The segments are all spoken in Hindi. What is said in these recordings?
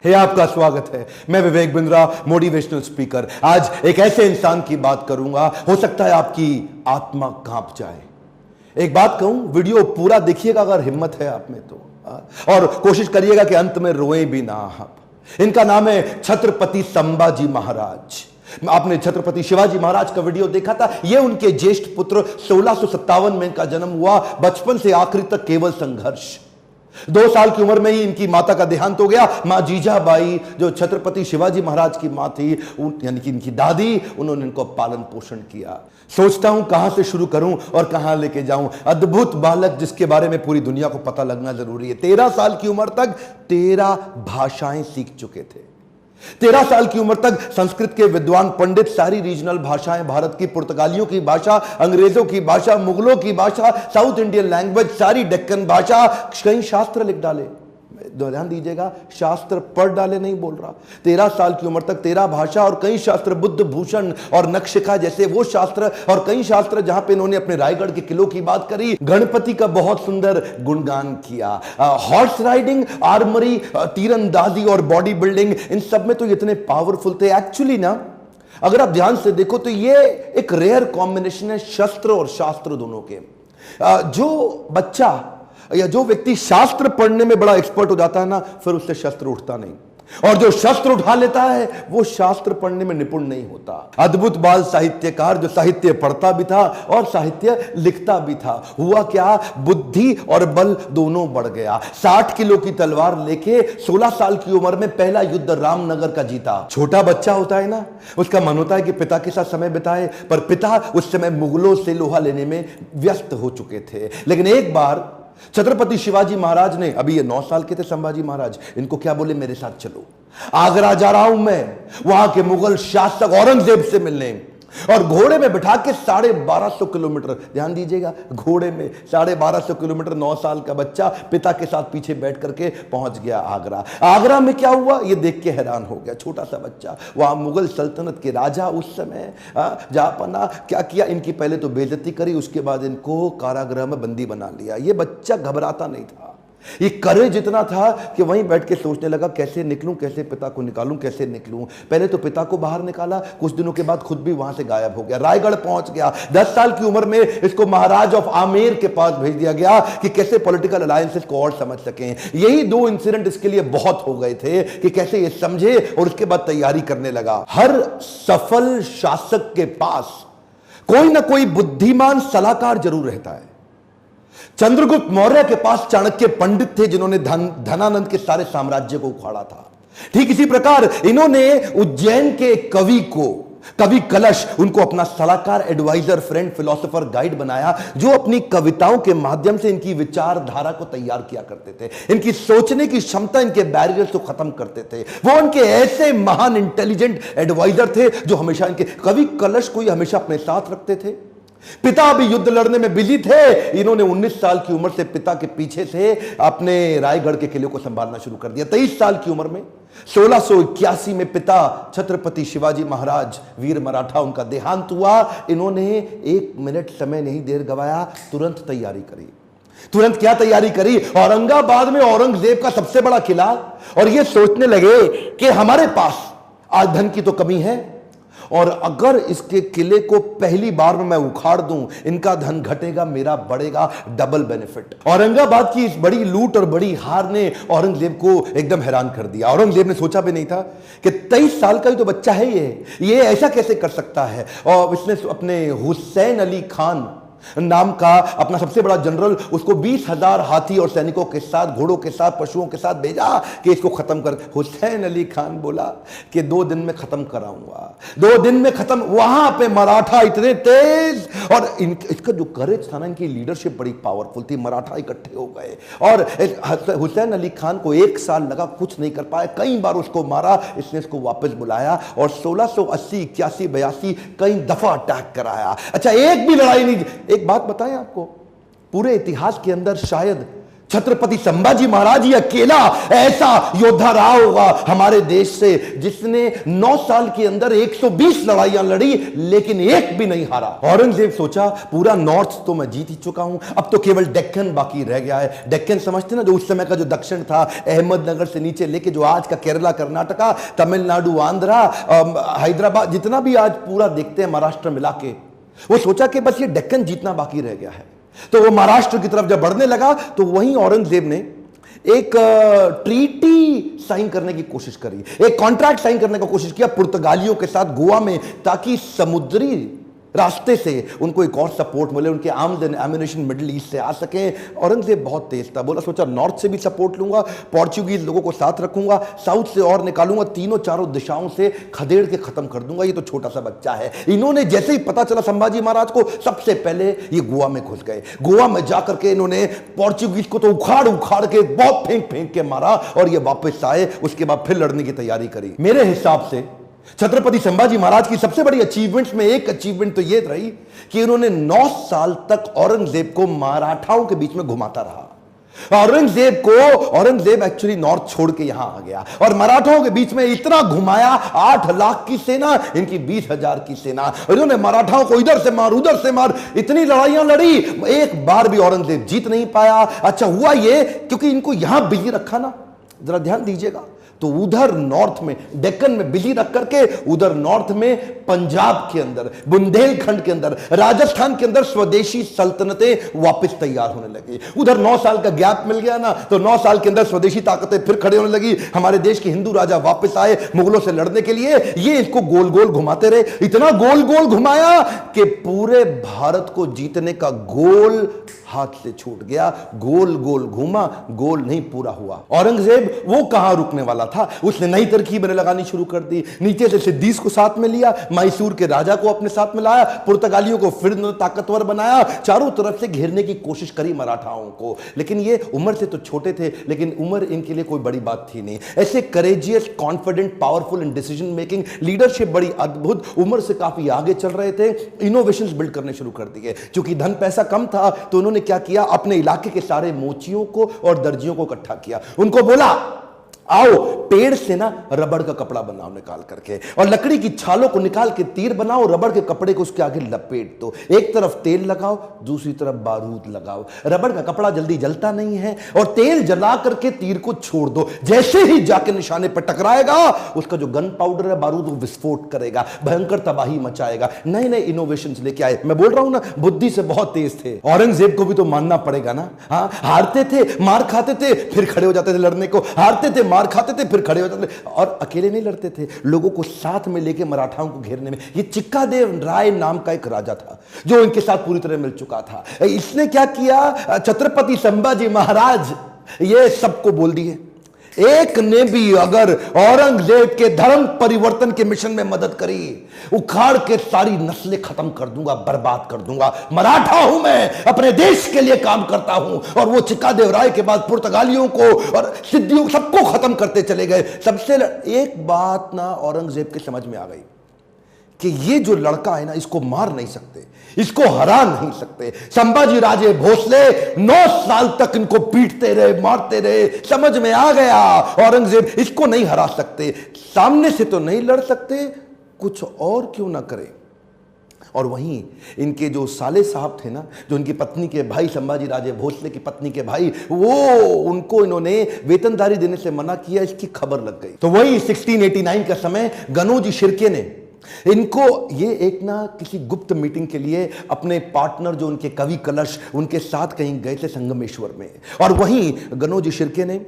हे आपका स्वागत है। मैं विवेक बिंद्रा, मोटिवेशनल स्पीकर। आज एक ऐसे इंसान की बात करूंगा, हो सकता है आपकी आत्मा कांप जाए। एक बात कहूं, वीडियो पूरा देखिएगा अगर हिम्मत है आप में तो, और कोशिश करिएगा कि अंत में रोए भी ना आप। इनका नाम है छत्रपति संभाजी महाराज। आपने छत्रपति शिवाजी महाराज का वीडियो देखा था। यह उनके ज्येष्ठ पुत्र 1657 में इनका जन्म हुआ। बचपन से आखिरी तक केवल संघर्ष। 2 साल की उम्र में ही इनकी माता का देहांत हो गया। मां जीजाबाई, जो छत्रपति शिवाजी महाराज की मां थी, यानी कि इनकी दादी, उन्होंने इनको पालन पोषण किया। सोचता हूं कहां से शुरू करूं और कहां लेके जाऊं। अद्भुत बालक जिसके बारे में पूरी दुनिया को पता लगना जरूरी है। 13 साल की उम्र तक 13 भाषाएं सीख चुके थे। 13 साल की उम्र तक संस्कृत के विद्वान पंडित सारी रीजनल भाषाएं, भारत की पुर्तगालियों की भाषा, अंग्रेजों की भाषा, मुगलों की भाषा, साउथ इंडियन लैंग्वेज, सारी डेक्कन भाषा, कई शास्त्र लिख डाले। ध्यान दीजिएगा, शास्त्र पढ़ डाले नहीं बोल रहा। 13 साल की उम्र तक 13 भाषा और कई शास्त्र, बुद्ध भूषण और नक्शिका जैसे वो शास्त्र, और कई शास्त्र जहां पे इन्होंने अपने रायगढ़ के किलों की बात करी, गणपति का बहुत सुंदर गुणगान किया। हॉर्स राइडिंग, आर्मरी, तीरंदाजी और बॉडी बिल्डिंग, इन सब में तो इतने पावरफुल थे। एक्चुअली ना, अगर आप ध्यान से देखो तो ये एक रेयर कॉम्बिनेशन है शस्त्र और शास्त्र दोनों के। जो बच्चा या जो व्यक्ति शास्त्र पढ़ने में बड़ा एक्सपर्ट हो जाता है ना, फिर उससे शस्त्र उठता नहीं, और जो शस्त्र उठा लेता है वो शास्त्र पढ़ने में निपुण नहीं होता। अद्भुत बाल साहित्यकार, जो साहित्य पढ़ता भी था और साहित्य लिखता भी था। हुआ क्या, बुद्धि और बल दोनों बढ़ गया। 60 किलो की तलवार लेके 16 साल की उम्र में पहला युद्ध रामनगर का जीता। छोटा बच्चा होता है ना, उसका मन होता है कि पिता के साथ समय बिताए, पर पिता उस समय मुगलों से लोहा लेने में व्यस्त हो चुके थे। लेकिन एक बार छत्रपति शिवाजी महाराज ने, अभी ये 9 साल के थे संभाजी महाराज, इनको क्या बोले, मेरे साथ चलो, आगरा जा रहा हूं मैं, वहां के मुगल शासक औरंगजेब से मिलने। और घोड़े में बिठा के 1250 किलोमीटर, ध्यान दीजिएगा, घोड़े में 1250 किलोमीटर 9 साल का बच्चा पिता के साथ पीछे बैठ करके पहुंच गया आगरा। आगरा में क्या हुआ ये देख के हैरान हो गया। छोटा सा बच्चा, वहां मुगल सल्तनत के राजा उस समय जापना, क्या किया, इनकी पहले तो बेइज्जती करी, उसके बाद इनको कारागृह में बंदी बना लिया। ये बच्चा घबराता नहीं था, ये करेज इतना था कि वहीं बैठ के सोचने लगा, कैसे निकलूं, कैसे पिता को निकालूं, कैसे निकलूं। पहले तो पिता को बाहर निकाला, कुछ दिनों के बाद खुद भी वहां से गायब हो गया, रायगढ़ पहुंच गया। 10 साल की उम्र में इसको महाराज ऑफ आमेर के पास भेज दिया गया कि कैसे पॉलिटिकल अलायंसेस को और समझ सकें। यही 2 इंसिडेंट इसके लिए बहुत हो गए थे कि कैसे ये समझे, और उसके बाद तैयारी करने लगा। हर सफल शासक के पास कोई ना कोई बुद्धिमान सलाहकार जरूर रहता है। चंद्रगुप्त मौर्य के पास चाणक्य पंडित थे, जिन्होंने धनानंद के सारे साम्राज्य को उखाड़ा था। ठीक इसी प्रकार इन्होंने उज्जैन के कवि कलश, उनको अपना सलाहकार, एडवाइजर, फ्रेंड, फिलोसोफर, गाइड बनाया, जो अपनी कविताओं के माध्यम से इनकी विचारधारा को तैयार किया करते थे। इनकी सोचने की क्षमता, इनके बैरियर्स को खत्म करते थे। वो उनके ऐसे महान इंटेलिजेंट एडवाइजर थे जो हमेशा इनके, कवि कलश को हमेशा अपने साथ रखते थे। पिता भी युद्ध लड़ने में बिजी थे, इन्होंने 19 साल की उम्र से पिता के पीछे से अपने रायगढ़ के किले को संभालना शुरू कर दिया। 23 साल की उम्र में 1681 में पिता छत्रपति शिवाजी महाराज, वीर मराठा, उनका देहांत हुआ। इन्होंने 1 मिनट समय नहीं देर गवाया, तुरंत तैयारी करी। तुरंत क्या तैयारी करी, औरंगाबाद में औरंगजेब का सबसे बड़ा किला, और ये सोचने लगे कि हमारे पास आज धन की तो कमी है, और अगर इसके किले को पहली बार में मैं उखाड़ दूं, इनका धन घटेगा, मेरा बढ़ेगा, डबल बेनिफिट। औरंगाबाद की इस बड़ी लूट और बड़ी हार ने औरंगजेब को एकदम हैरान कर दिया। औरंगजेब ने सोचा भी नहीं था कि 23 साल का ही तो बच्चा है ये ऐसा कैसे कर सकता है। और इसने अपने हुसैन अली खान नाम का अपना सबसे बड़ा जनरल, उसको 20,000 हाथी और सैनिकों के साथ, घोड़ों के साथ, पशुओं के साथ भेजा कि इसको खत्म कर। हुसैन अली खान बोला कि 2 दिन में खत्म कराऊंगा, 2 दिन में खत्म। वहां पे मराठा इतने तेज, और इसका जो करेज था ना, इनकी लीडरशिप बड़ी पावरफुल थी। मराठा इकट्ठे हो गए, और हुसैन अली खान को 1 साल लगा, कुछ नहीं कर पाया, कई बार उसको मारा। इसने इसको वापस बुलाया और 1680, 81, 82 कई दफा अटैक कराया। अच्छा, एक भी लड़ाई नहीं। एक बात बताएं आपको, पूरे इतिहास के अंदर शायद छत्रपति संभाजी महाराज ही अकेला ऐसा योद्धा रहा होगा हमारे देश से जिसने 9 साल के अंदर 120 लड़ाइयां लड़ी लेकिन एक भी नहीं हारा। औरंगजेब सोचा पूरा नॉर्थ तो मैं जीत ही चुका हूं, अब तो केवल डेक्कन बाकी रह गया है। डेक्कन समझते ना, जो उस समय का जो दक्षिण था, अहमदनगर से नीचे लेके जो आज का केरला, कर्नाटका, तमिलनाडु, आंध्रा, हैदराबाद, जितना भी आज पूरा देखते हैं महाराष्ट्र मिला के, वो सोचा कि बस ये डेक्कन जीतना बाकी रह गया है। तो वो महाराष्ट्र की तरफ जब बढ़ने लगा तो वहीं औरंगजेब ने एक ट्रीटी साइन करने की कोशिश करी, एक कॉन्ट्रैक्ट साइन करने की कोशिश किया पुर्तगालियों के साथ गोवा में, ताकि समुद्री रास्ते से उनको एक और सपोर्ट मिले, उनके arms and ammunition middle east से आ सके। औरंगजेब बहुत तेज था, बोला सोचा नॉर्थ से भी सपोर्ट लूंगा, पोर्चुगीज लोगों को साथ रखूंगा, साउथ से और निकालूंगा, तीनों चारों दिशाओं से खदेड़ के खत्म कर दूंगा, ये तो छोटा सा बच्चा है। इन्होंने जैसे ही पता चला संभाजी महाराज को, सबसे पहले ये गोवा में घुस गए। गोवा में जाकर के इन्होंने पोर्चुगीज को तो उखाड़ उखाड़ के बहुत फेंक फेंक के मारा और ये वापस आए। उसके बाद फिर लड़ने की तैयारी करी। मेरे हिसाब से छत्रपति संभाजी महाराज की सबसे बड़ी अचीवमेंट्स में एक अचीवमेंट तो यह रही कि उन्होंने 9 साल तक औरंगजेब को मराठाओं के बीच में घुमाता रहा। औरंगजेब एक्चुअली नॉर्थ छोड़ के यहां आ गया और मराठाओं के बीच में इतना घुमाया, 8 लाख की सेना, इनकी 20,000 की सेना। इन्होंने मराठाओं को इधर से मार उधर से मार, इतनी लड़ाइयां लड़ी, एक बार भी औरंगजेब जीत नहीं पाया। अच्छा हुआ ये क्योंकि इनको यहां बिजी रखा ना, जरा ध्यान दीजिएगा, तो उधर नॉर्थ में डेक्कन में बिजी रख करके उधर नॉर्थ में पंजाब के अंदर, बुंदेलखंड के अंदर, राजस्थान के अंदर स्वदेशी सल्तनतें वापस तैयार होने लगी। उधर 9 साल का गैप मिल गया ना, तो 9 साल के अंदर स्वदेशी ताकतें फिर खड़े होने लगी। हमारे देश के हिंदू राजा वापस आए मुगलों से लड़ने के लिए। ये इसको गोल गोल घुमाते रहे, इतना गोल गोल घुमाया कि पूरे भारत को जीतने का गोल हाथ से छूट गया। गोल गोल घूमा, गोल नहीं पूरा हुआ। औरंगजेब वो कहां रुकने वाला था, उसने नई तरकीबें लगानी शुरू कर दी। नीचे से सिद्दीस को साथ में लिया, मैसूर के राजा को अपने साथ में लाया, पुर्तगालियों को फिर ताकतवर बनाया, चारों तरफ से घेरने की कोशिश करी मराठाओं को। लेकिन ये उम्र से तो छोटे थे, लेकिन उम्र इनके लिए कोई बड़ी बात थी नहीं। ऐसे courageous, confident, powerful in decision making, leadership बड़ी अद्भुत, उम्र से काफी आगे चल रहे थे। इनोवेशंस बिल्ड करने शुरू कर दिए। क्योंकि धन पैसा कम था तो उन्होंने क्या किया, अपने इलाके के सारे मोचियों को और दर्जियों को इकट्ठा किया। उनको बोला आओ पेड़ से ना रबड़ का कपड़ा बनाओ निकाल करके, और लकड़ी की छालों को निकाल के तीर बनाओ, रबड़ के कपड़े को उसके आगे लपेट दो, एक तरफ तेल लगाओ दूसरी तरफ बारूद लगाओ। रबड़ का कपड़ा जल्दी जलता नहीं है, और तेल जला करके तीर को छोड़ दो, जैसे ही जाके निशाने पर टकराएगा उसका जो गन पाउडर है, बारूद, वो विस्फोट करेगा, भयंकर तबाही मचाएगा। नए नए इनोवेशंस लेके आए। मैं बोल रहा हूं ना, बुद्धि से बहुत तेज थे। औरंगजेब को भी तो मानना पड़ेगा ना। हाँ, हारते थे, मार खाते थे, फिर खड़े हो जाते थे लड़ने को, हारते थे, मार खाते थे, फिर खड़े हो जाते थे, और अकेले नहीं लड़ते थे, लोगों को साथ में लेके मराठाओं को घेरने में। ये चिक्कादेव राय नाम का एक राजा था जो इनके साथ पूरी तरह मिल चुका था। इसने क्या किया, छत्रपति संभाजी महाराज ये सबको बोल दिए, एक ने भी अगर औरंगजेब के धर्म परिवर्तन के मिशन में मदद करी, उखाड़ के सारी नस्लें खत्म कर दूंगा, बर्बाद कर दूंगा। मराठा हूं मैं, अपने देश के लिए काम करता हूं। और वो चिक्कादेव राय के बाद पुर्तगालियों को और सिद्धियों सबको खत्म करते चले गए। सबसे एक बात ना औरंगजेब के समझ में आ गई कि ये जो लड़का है ना, इसको मार नहीं सकते, इसको हरा नहीं सकते। संभाजी राजे भोसले 9 साल तक इनको पीटते रहे, मारते रहे। समझ में आ गया औरंगजेब इसको नहीं हरा सकते, सामने से तो नहीं लड़ सकते, कुछ और क्यों ना करे। और वहीं इनके जो साले साहब थे ना, जो इनकी पत्नी के भाई, संभाजी राजे भोसले की पत्नी के भाई, वो उनको इन्होंने वेतनदारी देने से मना किया, इसकी खबर लग गई। तो वही 1689 का समय गनोजी शिर्के ने इनको ये एक ना किसी गुप्त मीटिंग के लिए अपने पार्टनर जो उनके कवि कलश, उनके साथ कहीं गए थे संगमेश्वर में। और वहीं गनोजी शिर्के ने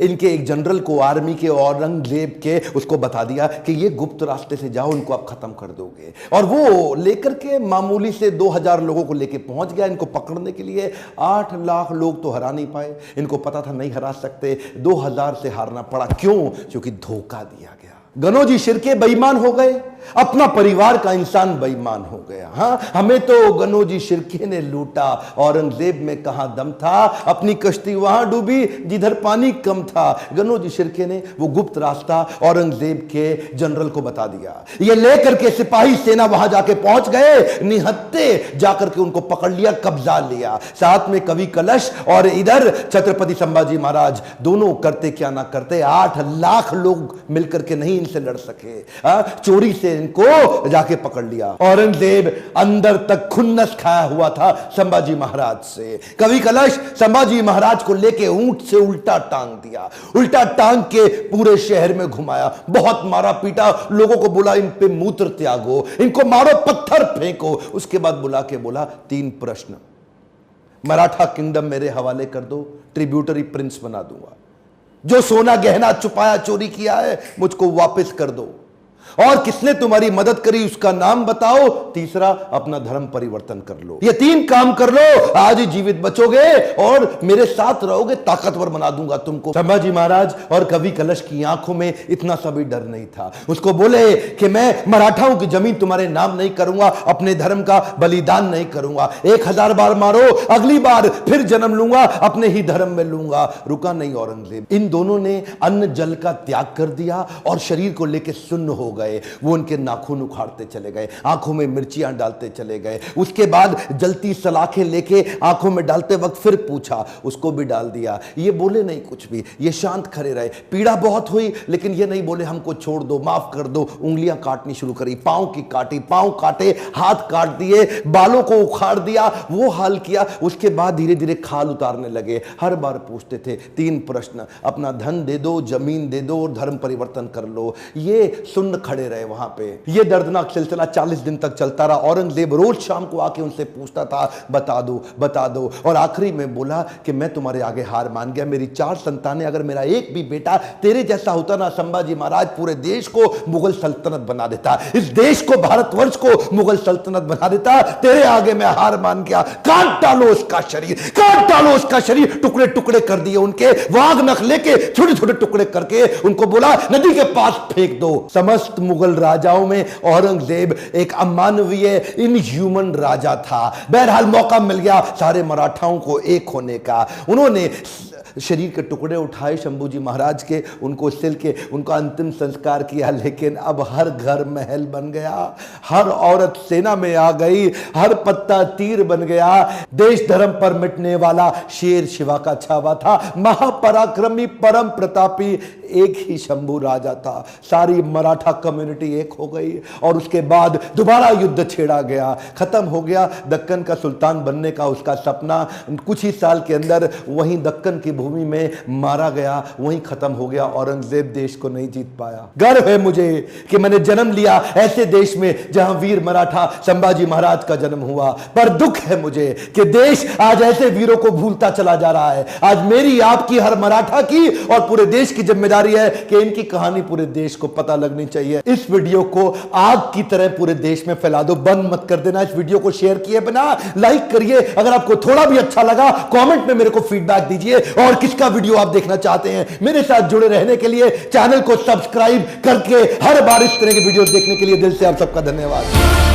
इनके एक जनरल को, आर्मी के, औरंगजेब के, उसको बता दिया कि ये गुप्त रास्ते से जाओ, इनको आप खत्म कर दोगे। और वो लेकर के मामूली से 2000 लोगों को लेके पहुंच गया इनको पकड़ने के लिए। 8 लाख लोग तो हरा नहीं पाए, इनको पता था नहीं हरा सकते, 2000 से हारना पड़ा। क्यों? क्योंकि धोखा दिया गया। गनोजी शिर्के बेईमान हो गए, अपना परिवार का इंसान बेईमान हो गया। हाँ, हमें तो गनोजी शिर्के ने लूटा, औरंगजेब में कहां दम था, अपनी कश्ती वहां डूबी जिधर पानी कम था। गनोजी शिर्के ने वो गुप्त रास्ता औरंगजेब के जनरल को बता दिया। ये लेकर के सिपाही सेना वहां जाके पहुंच गए, निहत्ते जाकर के उनको पकड़ लिया, कब्जा लिया, साथ में कवि कलश और इधर छत्रपति संभाजी महाराज। दोनों करते क्या ना करते, 8 लाख लोग मिलकर के नहीं इनसे लड़ सके। चोरी से इनको जाके पकड़ लिया। औरंगजेब अंदर तक खुन्नस खाया हुआ था संभाजी महाराज से। कवि कलश संभाजी महाराज को लेके ऊंट से उल्टा टांग दिया, उल्टा टांग के पूरे शहर में घुमाया, बहुत मारा पीटा, लोगों को बोला इन पे मूत्र त्यागो, इनको मारो, पत्थर फेंको। उसके बाद बुला के बोला 3 प्रश्न, मराठा किंगडम मेरे हवाले कर दो, ट्रिब्यूटरी प्रिंस बना दूंगा, जो सोना गहना छुपाया चोरी किया है मुझको वापस कर दो, और किसने तुम्हारी मदद करी उसका नाम बताओ, तीसरा अपना धर्म परिवर्तन कर लो। ये 3 काम कर लो, आज ही जीवित बचोगे और मेरे साथ रहोगे, ताकतवर बना दूंगा तुमको। संभाजी महाराज और कवि कलश की आंखों में इतना सा भी डर नहीं था। उसको बोले कि मैं मराठाओं की जमीन तुम्हारे नाम नहीं करूंगा, अपने धर्म का बलिदान नहीं करूंगा, 1000 बार मारो, अगली बार फिर जन्म लूंगा, अपने ही धर्म में लूंगा। रुका नहीं औरंगजेब। इन दोनों ने अन्न जल का त्याग कर दिया और शरीर को लेकर सुन्न हो गए। वो उनके नाखून उखाड़ते चले गए, आंखों में मिर्चियां डालते चले गए। उसके बाद जलती सलाखें लेके आंखों में डालते वक्त फिर पूछा, उसको भी डाल दिया। ये बोले नहीं कुछ भी, ये शांत खड़े रहे। पीड़ा बहुत हुई लेकिन ये नहीं बोले हमको छोड़ दो, माफ कर दो। उंगलियां काटनी शुरू करी, पांव की काटी, पांव काटे, हाथ काट दिए, बालों को उखाड़ दिया, वो हाल किया। उसके बाद धीरे धीरे खाल उतारने लगे। हर बार पूछते थे 3 प्रश्न, अपना धन दे दो, जमीन दे दो और धर्म परिवर्तन कर लो। ये सुन्न खड़े रहे वहां पे। ये दर्दनाक सिलसिला 40 दिन तक चलता रहा। औरंगजेब रोज शाम को आके उनसे पूछता था, बता दो बता दो, और आखिरी में बोला कि मैं तुम्हारे आगे हार मान गया, मेरी 4 संतानें, अगर मेरा एक भी बेटा तेरे जैसा होता ना संभाजी महाराज, पूरे देश को मुगल सल्तनत बना देता, इस देश को, भारतवर्ष को मुगल सल्तनत बना देता। तेरे आगे मैं हार मान गया। काट डालो उसका शरीर, काट डालो उसका शरीर। टुकड़े टुकड़े कर दिए उनके, वाघ नख लेके छोटे छोटे टुकड़े करके उनको बोला नदी के पास फेंक दो। समस्त मुगल राजाओं में औरंगजेब एक अमानवीय, इनह्यूमन राजा था। बहरहाल मौका मिल गया सारे मराठाओं को एक होने का। उन्होंने शरीर के टुकड़े उठाए शंभूजी महाराज के, उनको सिल के उनका अंतिम संस्कार किया। लेकिन अब हर घर महल बन गया, हर औरत सेना में आ गई, हर पत्ता तीर बन गया। देश धर्म पर मिटने वाला शेर शिवा का छावा था, महापराक्रमी परम प्रतापी एक ही शंभू राजा था। सारी मराठा कम्युनिटी एक हो गई और उसके बाद दोबारा युद्ध छेड़ा गया। खत्म हो गया दक्कन का सुल्तान बनने का उसका सपना। कुछ ही साल के अंदर वहीं दक्कन की भूमि में मारा गया, वहीं खत्म हो गया। औरंगजेब देश को नहीं जीत पाया। गर्व है मुझे कि मैंने जन्म लिया ऐसे देश में जहां वीर मराठा संभाजी महाराज का जन्म हुआ, पर दुख है मुझे कि देश आज ऐसे वीरों को भूलता चला जा रहा है। आज मेरी, आपकी, हर मराठा की और पूरे देश की जिम्मेदारी है कि इनकी कहानी पूरे देश को पता लगनी चाहिए। इस वीडियो को आग की तरह पूरे देश में फैला दो, बंद मत कर देना। इस वीडियो को शेयर किए बिना लाइक करिए। अगर आपको थोड़ा भी अच्छा लगा कमेंट में मेरे को फीडबैक दीजिए, और किसका वीडियो आप देखना चाहते हैं। मेरे साथ जुड़े रहने के लिए चैनल को सब्सक्राइब करके हर बार इस तरह के वीडियो देखने के लिए दिल से आप सबका धन्यवाद।